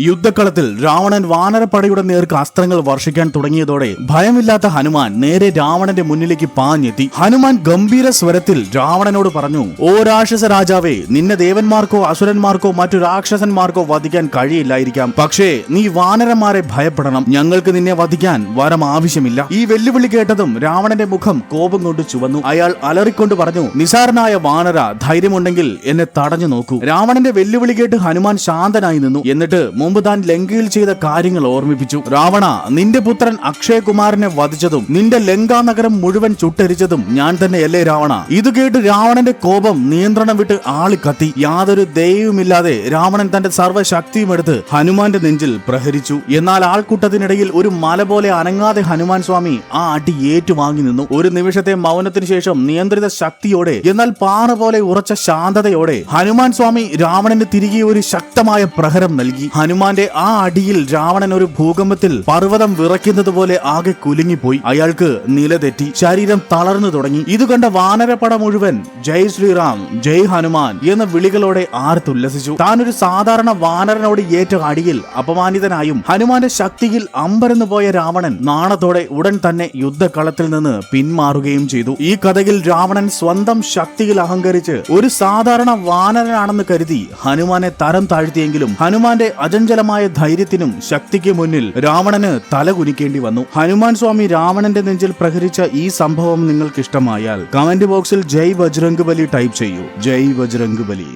യുദ്ധക്കളത്തിൽ രാവണൻ വാനരപ്പടയുടെ നേർക്ക് അസ്ത്രങ്ങൾ വർഷിക്കാൻ തുടങ്ങിയതോടെ ഭയമില്ലാത്ത ഹനുമാൻ നേരെ രാവണന്റെ മുന്നിലേക്ക് പാഞ്ഞെത്തി. ഹനുമാൻ ഗംഭീര സ്വരത്തിൽ രാവണനോട് പറഞ്ഞു, ഓ രാക്ഷസ രാജാവേ, നിന്നെ ദേവന്മാർക്കോ അസുരന്മാർക്കോ മറ്റു രാക്ഷസന്മാർക്കോ വധിക്കാൻ കഴിയില്ലായിരിക്കാം. പക്ഷേ നീ വാനരന്മാരെ ഭയപ്പെടണം. ഞങ്ങൾക്ക് നിന്നെ വധിക്കാൻ വരം ആവശ്യമില്ല. ഈ വെല്ലുവിളി കേട്ടതും രാവണന്റെ മുഖം കോപം കൊണ്ട് ചുവന്നു. അയാൾ അലറിക്കൊണ്ട് പറഞ്ഞു, നിസാരനായ വാനര, ധൈര്യമുണ്ടെങ്കിൽ എന്നെ തടഞ്ഞു നോക്കൂ. രാവണന്റെ വെല്ലുവിളി കേട്ട് ഹനുമാൻ ശാന്തനായി നിന്നു. എന്നിട്ട് മുമ്പ് താൻ ലങ്കയിൽ ചെയ്ത കാര്യങ്ങൾ ഓർമ്മിപ്പിച്ചു. രാവണ, നിന്റെ പുത്രൻ അക്ഷയകുമാരനെ വധിച്ചതും നിന്റെ ലങ്കാ നഗരം മുഴുവൻ ചുട്ടരിച്ചതും ഞാൻ തന്നെയല്ലേ രാവണ? ഇത് കേട്ട് രാവണന്റെ കോപം നിയന്ത്രണം വിട്ട് ആളിക്കത്തി. യാതൊരു ദയവുമില്ലാതെ രാവണൻ തന്റെ സർവ്വശക്തിയും എടുത്ത് ഹനുമാന്റെ നെഞ്ചിൽ പ്രഹരിച്ചു. എന്നാൽ ആൾക്കൂട്ടത്തിനിടയിൽ ഒരു മല പോലെ അനങ്ങാതെ ഹനുമാൻ സ്വാമി ആ അടി ഏറ്റുവാങ്ങി നിന്നു. ഒരു നിമിഷത്തെ മൗനത്തിന് ശേഷം നിയന്ത്രിത ശക്തിയോടെ എന്നാൽ പാറ പോലെ ഉറച്ച ശാന്തതയോടെ ഹനുമാൻ സ്വാമി രാവണന് തിരികെ ഒരു ശക്തമായ പ്രഹരം നൽകി. ഹനുമാന്റെ ആ അടിയിൽ രാവണൻ ഒരു ഭൂകമ്പത്തിൽ പർവ്വതം വിറയ്ക്കുന്നത് പോലെ ആകെ കുലുങ്ങിപ്പോയി. അയാൾക്ക് നിലതെറ്റി, ശരീരം തളർന്നു തുടങ്ങി. ഇത് കണ്ട വാനരപ്പട മുഴുവൻ ജയ് ശ്രീറാം, ജയ് ഹനുമാൻ എന്ന വിളികളോടെ ആർത്തുല്ലസിച്ചു. താനൊരു സാധാരണ വാനരനോട് ഏറ്റ അടിയിൽ അപമാനിതനായും ഹനുമാന്റെ ശക്തിയിൽ അമ്പരന്നു പോയ രാവണൻ നാണത്തോടെ ഉടൻ തന്നെ യുദ്ധകളത്തിൽ നിന്ന് പിന്മാറുകയും ചെയ്തു. ഈ കഥയിൽ രാവണൻ സ്വന്തം ശക്തിയിൽ അഹങ്കരിച്ച് ഒരു സാധാരണ വാനരനാണെന്ന് കരുതി ഹനുമാനെ തരം താഴ്ത്തിയെങ്കിലും ഹനുമാന്റെ അചഞ്ചലമായ ധൈര്യത്തിനും ശക്തിക്ക് മുന്നിൽ രാവണന് തല കുനിക്കേണ്ടി വന്നു. ഹനുമാൻ സ്വാമി രാവണന്റെ നെഞ്ചിൽ പ്രഹരിച്ച ഈ സംഭവം നിങ്ങൾക്ക് ഇഷ്ടമായാൽ കമന്റ് ബോക്സിൽ ജയ് ബജ്രംഗ് ബലി ടൈപ്പ് ചെയ്യൂ. ജയ് ബജ്രംഗ് ബലി.